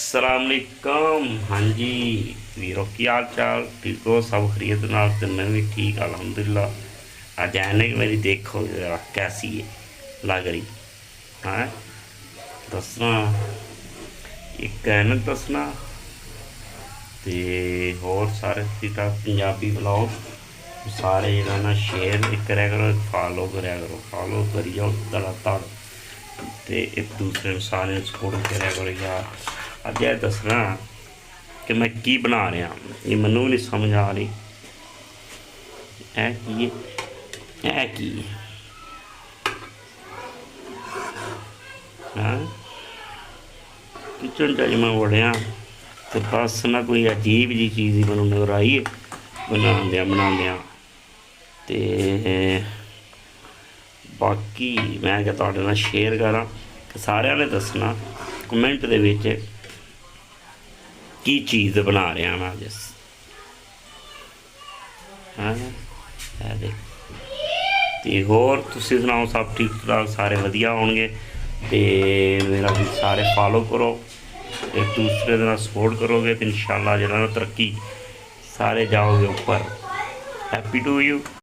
अस्सलाम वालेकुम। हाँ जी वीरो, की हाल चाल? ठीक हो? सब खरीद नाल? तो मैं भी ठीक अल्हम्दुलिल्लाह। आज ऐनक मेरी देखो जरा कैसी है लग रही है। दसना एक ऐनक दसना तो होर सारे ठीक ठाक पंजाबी ब्लॉग सारे जरा ना शेयर करा करो, फॉलो करा करो, फॉलो करी जाओ धड़ाधड़। तो एक दूसरे ਨੂੰ सारे सपोर्ट करा करो यार। ਅੱਜ ਇਹ ਦੱਸਣਾ कि मैं की बना रहा, ये मैनू भी नहीं समझ आ रही। है की हाँ किचन च मैं वड़िया तो बस ना कोई अजीब जी चीज़ ही मैनू नज़र आई बनाद्या तो बाकी मैं क्या तुहाडे नाल शेयर करा कि सारिਆਂ ने दसना कमेंट दे विच की चीज़ बना रहा मैं अज। हाँ तो होर तुसीं सुनाओ, सब ठीक ठाक सारे वधिया होणगे। तो मेरा भी सारे फॉलो करो, एक दूसरे के सपोर्ट करोगे तो इंशाल्लाह जो तरक्की सारे जाओगे ऊपर। Happy to you.